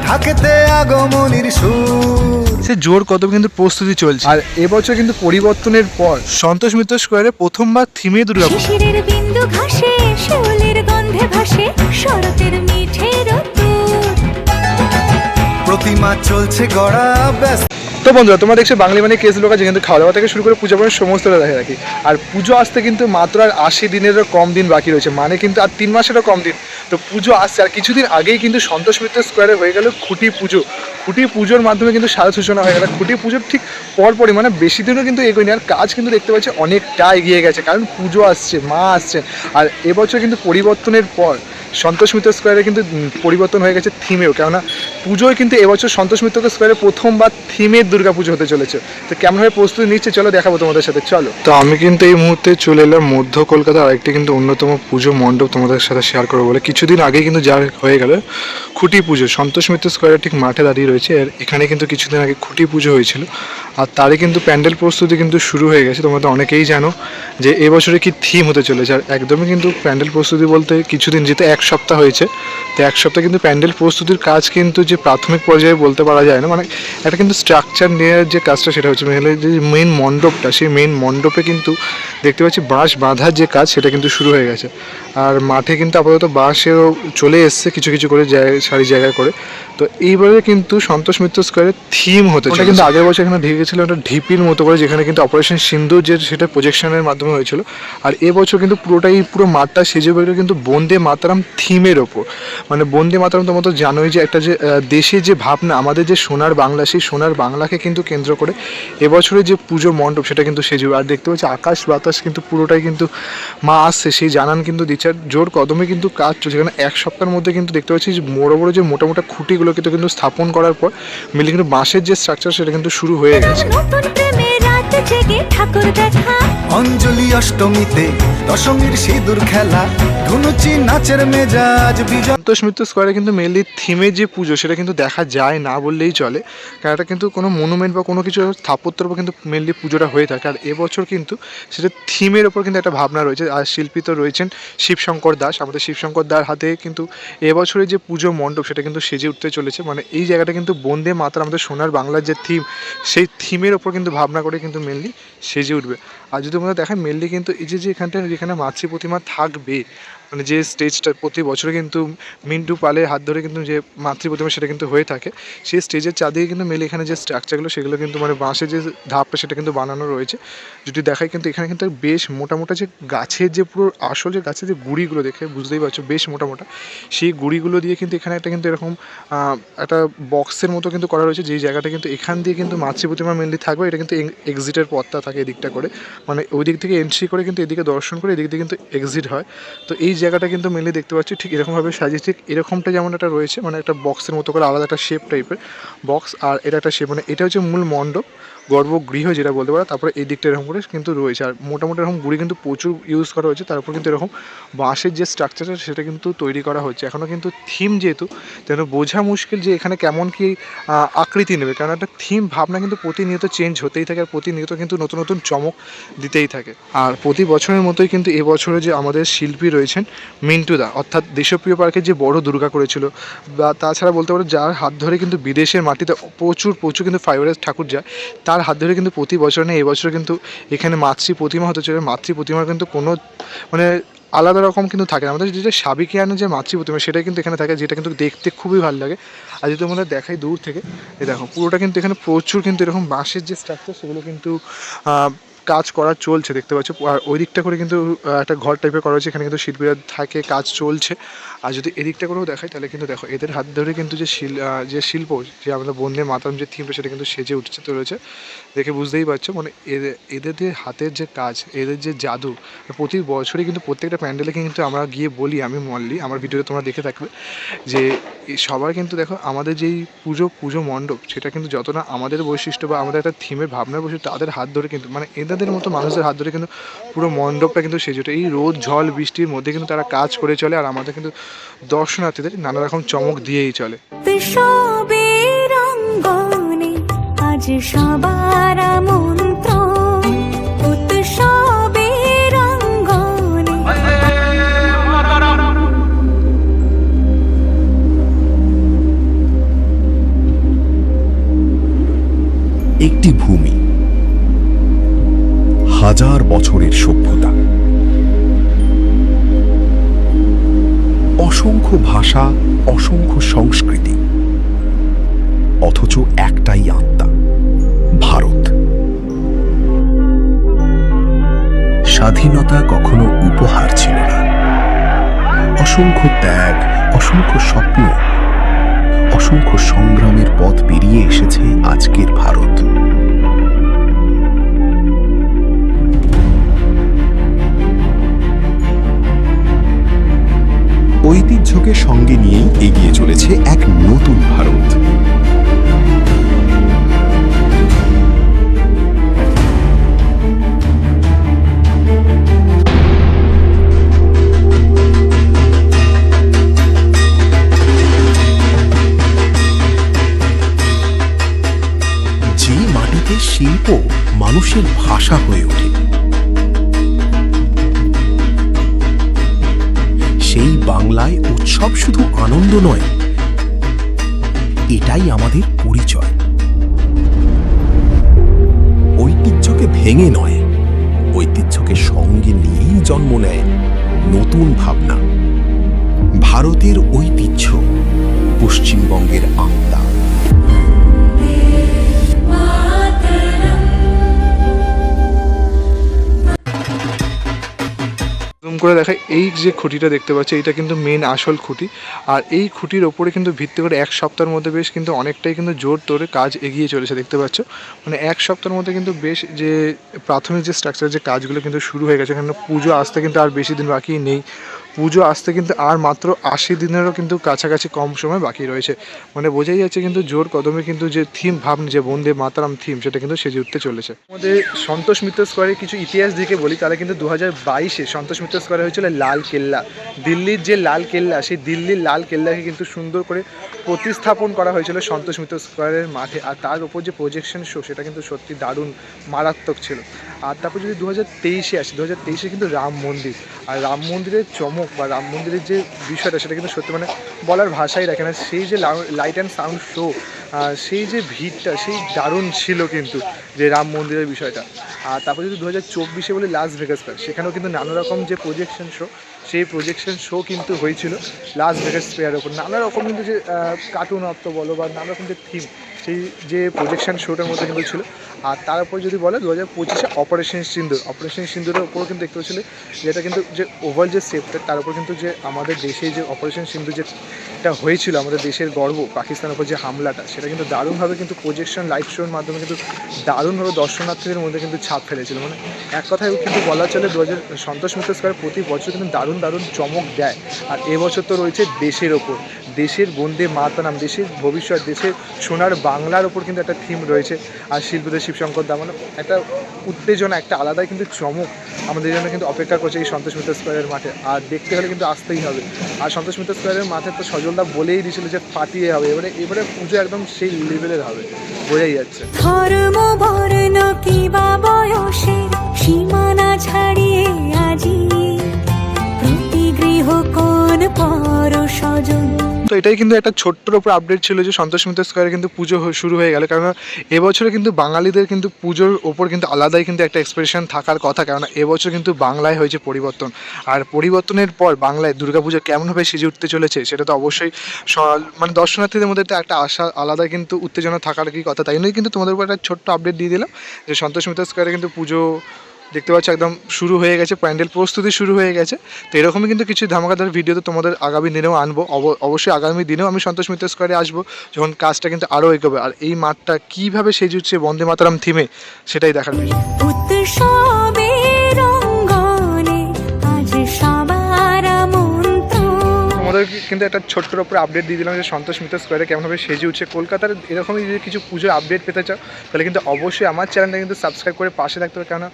থাকতে আগমনীর সুর। সে জোর কত কিন্তু প্রস্তুতি চলছে। আর এবছর কিন্তু পরিবর্তনের পর সন্তোষ মিত্র স্কোয়ারে প্রথমবার থিমে দুর্গাপুজো। শিশিরের বিন্দু ঘাসে শিউলির গন্ধে ভাসে শরতের মিঠে রোদ্দুর। প্রতিমা চলছে গড়া ব্যস্ত। তো বন্ধুরা, তোমরা দেখছো বাঙালি মানে কেস লোকা, যেখানে খাওয়া দাওয়া থেকে শুরু করে পূজা পর্যন্ত সমস্তটা দেখে রাখি। আর পুজো আসতে কিন্তু মাত্র আর 80 দিনেরও কম দিন বাকি রয়েছে, মানে কিন্তু আর 3 মাসেরও কম দিন। তো পুজো আসছে, আর কিছুদিন আগেই কিন্তু সন্তোষ মিত্র স্কোয়ারে হয়ে গেল খুঁটি পুজো। খুঁটি পুজোর মাধ্যমে কিন্তু সাজ সূচনা হয়ে গেল। খুঁটি পুজোর ঠিক পরপরই, মানে বেশি দিনও কিন্তু এগোয়নি, আর কাজ কিন্তু দেখতে পাচ্ছি অনেকটা এগিয়ে গেছে, কারণ পুজো আসছে, মা আসছে। আর এবছর কিন্তু পরিবর্তনের পর সন্তোষ মিত্র স্কোয়ারে কিন্তু পরিবর্তন হয়ে গেছে থিমেও, কেননা পুজোয় কিন্তু এবছর সন্তোষ মিত্র স্কোয়ারে প্রথমবার থিমের দুর্গাপুজো হতে চলেছে। তো কেমনভাবে প্রস্তুতি নিচ্ছে চলো দেখাবো তোমাদের সাথে, চলো। তো আমি কিন্তু এই মুহূর্তে চলে এলাম মধ্য কলকাতার আরেকটি কিন্তু অন্যতম পুজো মণ্ডপ তোমাদের সাথে শেয়ার করবো বলে। কিছুদিন আগে কিন্তু যা হয়ে গেল খুঁটি পুজো, সন্তোষ মিত্র স্কোয়ারের ঠিক মাঠে দাঁড়িয়ে রয়েছে। আর এখানে কিন্তু কিছুদিন আগে খুঁটি পুজো হয়েছিল, আর তারই কিন্তু প্যান্ডেল প্রস্তুতি কিন্তু শুরু হয়ে গেছে। তোমরা তো অনেকেই জানো যে এবছরে কি থিম হতে চলেছে। আর একদমই কিন্তু প্যান্ডেল প্রস্তুতি বলতে কিছুদিন, যেতে 1 সপ্তাহ হয়েছে, তো 1 সপ্তাহ কিন্তু প্যান্ডেল প্রস্তুতির কাজ কিন্তু যে প্রাথমিক পর্যায়ে বলতে পারা যায় না, মানে একটা কিন্তু স্ট্রাকচার নেওয়ার যে কাজটা সেটা হচ্ছে, মানে যে মেইন মণ্ডপটা, সেই মেইন মণ্ডপে কিন্তু দেখতে পাচ্ছি বাঁশ বাঁধার যে কাজ সেটা কিন্তু শুরু হয়ে গেছে। আর মাঠে কিন্তু আপাতত বাঁশেও চলে এসছে কিছু কিছু করে সারি জায়গায় করে। তো এইবারে কিন্তু সন্তোষ মিত্র স্কোয়ারের থিম হতে চলেছে। কিন্তু আগের বছর এখানে ঢেকে গেছিলো একটা ঢিপির মতো করে, যেখানে কিন্তু অপারেশন সিন্দুর যে সেটা প্রজেকশনের মাধ্যমে হয়েছিল। আর এবছর কিন্তু পুরো মাঠটা সেজে বেরো কিন্তু বন্দে মাতরম থিমের ওপর। মানে বন্দে মাতরম তোমরা তো জানোই যে একটা যে দেশের যে ভাবনা, আমাদের যে সোনার বাংলা, সেই সোনার বাংলাকে কিন্তু কেন্দ্র করে এবছরের যে পুজো মণ্ডপ সেটা কিন্তু সেজে। আর দেখতে পাচ্ছি আকাশ বাতাস কিন্তু পুরোটাই কিন্তু মা আসছে সেই জানান কিন্তু দিচ্ছে। জোর কদমে কিন্তু কাজ চলছে, কারণ 1 সপ্তাহের মধ্যে কিন্তু দেখতে পাচ্ছি যে বড় বড় যে মোটা মোটা খুঁটিগুলো কিন্তু স্থাপন করার পর মিলে কিন্তু বাঁশের যে স্ট্রাকচার সেটা কিন্তু শুরু হয়ে গেছে। নতুন প্রেমে রাত জেগে ঠাকুর দেখা। অঞ্জলি অষ্টমীতে দশমীর সিঁদুর খেলা, ধুনুচি নাচের মেজাজ বিজয়। সন্তোষ মিত্র স্কোয়ারে কিন্তু মেনলি থিমের যে পুজো সেটা কিন্তু দেখা যায় না বললেই চলে, কারণ এটা কিন্তু কোনো মনুমেন্ট বা কোনো কিছু স্থাপত্যের উপর কিন্তু মেনলি পুজোটা হয়ে থাকে। আর এবছর কিন্তু সেটা থিমের ওপর কিন্তু একটা ভাবনা রয়েছে। আর শিল্পী তো রয়েছেন শিবশঙ্কর দাস, আমাদের শিবশঙ্কর দার হাতে কিন্তু এবছরের যে পুজো মণ্ডপ সেটা কিন্তু সেজে উঠতে চলেছে। মানে এই জায়গাটা কিন্তু বন্দে মাতরম, আমাদের সোনার বাংলার যে থিম, সেই থিমের ওপর কিন্তু ভাবনা করে কিন্তু মেনলি সেজে উঠবে। আর যদি তোমরা দেখেন মেনলি কিন্তু এই যে এখানটা যেখানে মাতৃ প্রতিমা থাকবে, মানে যে স্টেজটা প্রতি বছরে কিন্তু মিন্টু পালের হাত ধরে কিন্তু যে মাতৃ প্রতিমা সেটা কিন্তু হয়ে থাকে, সেই স্টেজের চারদিকে কিন্তু মেলে এখানে যে স্ট্রাকচারগুলো সেগুলো কিন্তু মানে বাঁশের যে ধাপটা সেটা কিন্তু বানানো রয়েছে। যদি দেখায় কিন্তু এখানে কিন্তু বেশ মোটা মোটা যে গাছের যে পুরো আসল যে গাছের যে গুঁড়িগুলো দেখে বুঝতেই পারছো বেশ মোটা মোটা, সেই গুঁড়িগুলো দিয়ে কিন্তু এখানে একটা কিন্তু এরকম একটা বক্সের মতো কিন্তু করা রয়েছে, যেই জায়গাটা কিন্তু এখান দিয়ে কিন্তু মাতৃ প্রতিমা মেনলি থাকবে। এটা কিন্তু এক্সিটের পথটা থাকে এদিকটা করে, মানে ওই দিক থেকে এন্ট্রি করে কিন্তু এদিকে দর্শন করে এদিক দিয়ে কিন্তু এক্সিট হয়। তো এই জায়গাটা কিন্তু মেনলি দেখতে পাচ্ছি ঠিক এরকমভাবে সাজিয়ে, ঠিক এরকমটা যেমন একটা রয়েছে, মানে একটা বক্সের মতো করে আলাদা একটা শেপ টাইপের বক্স। আর এটা একটা শেপ, মানে এটা হচ্ছে মূল মণ্ডপ, গর্ভগৃহ যেটা বলতে পারো। তারপরে এই দিকটা এরকম করে কিন্তু রয়েছে। আর মোটামুটি এরকম গুঁড়ি কিন্তু প্রচুর ইউজ করা হয়েছে। তারপর কিন্তু এরকম বাঁশের যে স্ট্রাকচারটা সেটা কিন্তু তৈরি করা হচ্ছে। এখনও কিন্তু থিম যেহেতু, যেন বোঝা মুশকিল যে এখানে কেমন কি আকৃতি নেবে, কারণ একটা থিম ভাবনা কিন্তু প্রতিনিয়ত চেঞ্জ হতেই থাকে, আর প্রতিনিয়ত কিন্তু নতুন নতুন চমক দিতেই থাকে। আর প্রতি বছরের মতোই কিন্তু এবছরে যে আমাদের শিল্পী রয়েছেন মিন্টুদা, অর্থাৎ দেশপ্রিয় পার্কের যে বড় দুর্গা করেছিল, বা তাছাড়া বলতে পারো যার হাত ধরে কিন্তু বিদেশের মাটিতে প্রচুর কিন্তু ফাইবারের ঠাকুর যায়, তার হাত ধরে কিন্তু প্রতি বছর নেই এবছর কিন্তু এখানে মাতৃ প্রতিমা হতে চলে। মাতৃ প্রতিমার কিন্তু কোনো মানে আলাদা রকম কিন্তু থাকে না, আমাদের যেটা সাবেকিয়ানো যে মাতৃ প্রতিমা সেটাই কিন্তু এখানে থাকে, যেটা কিন্তু দেখতে খুবই ভালো লাগে। আর যদি তোমরা দেখাই দূর থেকে, এই দেখো পুরোটা কিন্তু এখানে প্রচুর কিন্তু এরকম বাঁশের যে স্ট্রাকচার সেগুলো কিন্তু কাজ করা চলছে দেখতে পাচ্ছ। আর ওই দিকটা করে কিন্তু একটা ঘর টাইপের করা হয়েছে, এখানে কিন্তু শিল্পীরা থাকে, কাজ চলছে। আর যদি এদিকটা করেও দেখাই তাহলে কিন্তু দেখো এদের হাত ধরে কিন্তু যে শিল্প, যে আমাদের বন্দে মাতরম যে থিমটা সেটা কিন্তু সেজে উঠছে চলেছে, দেখে বুঝতেই পারছো। মানে এদের যে হাতের যে কাজ, এদের যে জাদু, প্রতি বছরই কিন্তু প্রত্যেকটা প্যান্ডেলে কিন্তু আমরা গিয়ে বলি, আমি মল্লি আমার ভিডিওতে তোমরা দেখে থাকবে যে সবার কিন্তু দেখো আমাদের যেই পুজো মণ্ডপ সেটা কিন্তু যতটা আমাদের বৈশিষ্ট্য বা আমাদের একটা থিমের ভাবনার বৈশিষ্ট্য, তাদের হাত ধরে কিন্তু মানে এদের মতো মানুষদের হাত ধরে কিন্তু পুরো মণ্ডপটা কিন্তু সেজে ওঠে। এই রোদ ঝড় বৃষ্টির মধ্যে কিন্তু তারা কাজ করে চলে, আর আমাদের কিন্তু দর্শনার্থীদের নানা রকম চমক দিয়েই চলে। আজ সবার মন্ত্র উৎসবের অঙ্গনে। একটি ভূমি, হাজার বছরের সভ্যতা, অসংখ্য ভাষা, অসংখ্য সংস্কৃতি, অথচ একটাই আত্মা, ভারত। স্বাধীনতা কখনো উপহার ছিল না, অসংখ্য ত্যাগ, অসংখ্য স্বপ্ন, অসংখ্য সংগ্রামের পথ পেরিয়ে এসেছে আজকের ভারত। ঐতিহ্যকে সঙ্গে নিয়েই এগিয়ে চলেছে এক নতুন ভারত। যে মাটিতে শিল্প মানুষের ভাষা হয়ে ওঠে, সেই বাংলায় উৎসব শুধু আনন্দ নয়, এটাই আমাদের পরিচয়। ঐতিহ্যকে ভেঙে নয়, ঐতিহ্যকে সঙ্গে নিয়েই জন্ম নেয় নতুন ভাবনা। ভারতের ঐতিহ্য, পশ্চিমবঙ্গের আত্মা। জুম করে দেখাই, এই যে খুঁটিটা দেখতে পাচ্ছি এটা কিন্তু মেন আসল খুঁটি। আর এই খুঁটির ওপরে কিন্তু ভিত্তি করে এক সপ্তাহের মধ্যে বেশ কিন্তু অনেকটাই কিন্তু জোর তোরে কাজ এগিয়ে চলেছে দেখতে পাচ্ছ। মানে এক সপ্তাহের মধ্যে কিন্তু বেশ যে প্রাথমিক যে স্ট্রাকচার যে কাজগুলো কিন্তু শুরু হয়ে গেছে। এখানে পুজো আসতে কিন্তু আর বেশি দিন বাকি নেই, পুজো আসতে কিন্তু আর মাত্র 80 দিনেরও কিন্তু কাছাকাছি কম সময় বাকি রয়েছে। মানে বোঝাই যাচ্ছে কিন্তু জোর কদমে কিন্তু যে থিম ভাবনা, যে বন্দে মাতারাম থিম, সেটা কিন্তু সেজে উঠতে চলেছে। আমাদের সন্তোষ মিত্র স্কোয়ারে কিছু ইতিহাস দিকে বলি, তাহলে কিন্তু 2022-এ সন্তোষ মিত্র স্কোয়ারে হয়েছিল লাল কেল্লা। দিল্লির যে লাল কেল্লা, সেই দিল্লির লাল কেল্লাকে কিন্তু সুন্দর করে প্রতিস্থাপন করা হয়েছিল সন্তোষ মিত্র স্কোয়ারের মাঠে। আর তার উপর যে প্রজেকশন শো, সেটা কিন্তু সত্যি দারুণ মারাত্মক ছিল। আর তারপর যদি 2023-এ আসি, 2023-এ কিন্তু রাম মন্দির, আর রাম মন্দিরের চমক বা রাম মন্দিরের যে বিষয়টা, সেটা কিন্তু সত্যি মানে বলার ভাষাই রাখে না। সেই যে লাইট অ্যান্ড সাউন্ড শো, সেই যে ভিড়টা, সেই দারুণ ছিল কিন্তু যে রাম মন্দিরের বিষয়টা। আর তারপর যদি 2024-এ বলি লাস ভেগাস ফেয়ার, সেখানেও কিন্তু নানা রকম যে প্রজেকশন শো, সেই প্রজেকশন শো কিন্তু হয়েছিল লাস ভেগাস ফেয়ারের ওপর। নানা রকম কিন্তু যে কার্টুন অর্থ বলো বা নানা রকম যে থিম, সেই যে প্রজেকশন শোটার মধ্যে কিন্তু ছিল। আর তার উপর যদি বলে 2025-এ অপারেশন সিন্দুর, অপারেশন সিন্দুরের ওপরও কিন্তু দেখতে পাচ্ছিল, যেটা কিন্তু যে ওভারঅল যে সেফটা, তার উপর কিন্তু যে আমাদের দেশে যে অপারেশন সিন্দুর যেটা হয়েছিল, আমাদের দেশের গর্ব, পাকিস্তানের উপর যে হামলাটা, সেটা কিন্তু দারুণভাবে কিন্তু প্রজেকশন লাইট শোর মাধ্যমে কিন্তু দারুণভাবে দর্শনার্থীদের মধ্যে কিন্তু ছাপ ফেলেছিল। মানে এক কথায় কিন্তু বলা চলে সন্তোষ মিত্র স্কোয়ার প্রতি বছর কিন্তু দারুণ দারুণ চমক দেয়। আর এবছর তো রয়েছে দেশের ওপর, দেশের বন্দে মাতরম, দেশের ভবিষ্যৎ, দেশের সোনার বাংলার ওপর কিন্তু একটা থিম রয়েছে। আর শিল্পীদের শিবশঙ্কর দা, মানে একটা উত্তেজনা, একটা আলাদাই কিন্তু চমক আমাদের জন্য কিন্তু অপেক্ষা করছে এই সন্তোষ মিত্র স্কোয়ারের মাঠে। আর দেখতে হলে কিন্তু আসতেই হবে। আর সন্তোষ মিত্র স্কোয়ারের মাঠে তো সজলদা বলেই দিয়েছিল যে ফাটিয়ে হবে, এবারে পুজো একদম সেই লেভেলের হবে, বোঝাই যাচ্ছে। ধর্ম বর্ণ কিবা বয়সে সীমানা ছাড়িয়ে আজি প্রতি গৃহ কোন পর স্বজন। তো এটাই কিন্তু একটা ছোট্টর উপর আপডেট ছিল যে সন্তোষ মিত্র স্কোয়ারে কিন্তু পুজো শুরু হয়ে গেল। কারণ এবছরে কিন্তু বাঙালিদের কিন্তু পুজোর ওপর কিন্তু আলাদাই কিন্তু একটা এক্সপ্রেশন থাকার কথা, কারণ এবছর কিন্তু বাংলায় হয়েছে পরিবর্তন। আর পরিবর্তনের পর বাংলায় দুর্গাপুজো কেমনভাবে সেজে উঠতে চলেছে, সেটা তো অবশ্যই মানে দর্শনার্থীদের মধ্যে একটা আশা, আলাদা কিন্তু উত্তেজনা থাকার কি কথা। তাই জন্যই কিন্তু তোমাদের উপর একটা ছোট্ট আপডেট দিয়ে দিলাম যে সন্তোষ মিত্র স্কোয়ারে কিন্তু পুজো দেখতে পাচ্ছ একদম শুরু হয়ে গেছে, প্যান্ডেল প্রস্তুতি শুরু হয়ে গেছে। তো এরকমই কিন্তু কিছু ধামাকাদার ভিডিও তো তোমাদের আগামী দিনেও আনবো। অবশ্যই আগামী দিনেও আমি সন্তোষ মিত্র স্কোয়ারে আসবো, যখন কাজটা কিন্তু আরও এগোবে। আর এই মাঠটা কীভাবে সেজে উঠছে বন্দে মাতরম থিমে, সেটাই দেখার বিষয়। তোমাদের কিন্তু একটা ছোট্টর উপরে আপডেট দিয়ে দিলাম যে সন্তোষ মিত্র স্কোয়ারে কেমনভাবে সেজে উঠছে। কলকাতার এরকমই যদি কিছু পুজোর আপডেট পেতে চাও, তাহলে কিন্তু অবশ্যই আমার চ্যানেলটা কিন্তু সাবস্ক্রাইব করে পাশে থাকতে হবে। কেন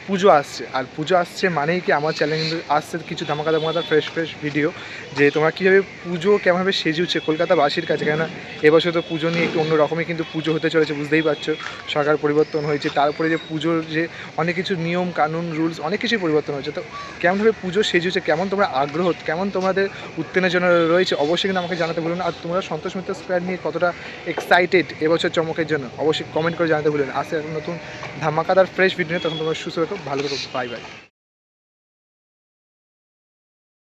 পুজো আসছে, আর পুজো আসছে মানেই কি আমার চ্যানেলে কিন্তু আসছে কিছু ধামাকা ফ্রেশ ভিডিও, যে তোমরা কীভাবে পুজো কেমনভাবে সেজেছে কলকাতাবাসীর কাছে। কেননা এবছর তো পুজো নিয়ে একটু অন্য রকমই কিন্তু পুজো হতে চলেছে, বুঝতেই পারছো, সরকার পরিবর্তন হয়েছে, তারপরে যে পুজোর যে অনেক কিছু নিয়ম কানুন রুলস অনেক কিছুই পরিবর্তন হয়েছে। তো কেমনভাবে পুজো সেজেছে, কেমন তোমরা আগ্রহ, কেমন তোমাদের উত্তেজনা রয়েছে, অবশ্যই কিন্তু আমাকে জানাতে ভুলো না। আর তোমরা সন্তোষ মিত্র স্কোয়ার নিয়ে কতটা এক্সাইটেড এবছর চমকের জন্য অবশ্যই কমেন্ট করে জানাতে ভুলো না। আসছে একটা নতুন ধামাকাদার ফ্রেশ ভিডিও নিয়ে, তখন তোমরা সুস্থ থাকো, ভালো থাকো, বাই বাই।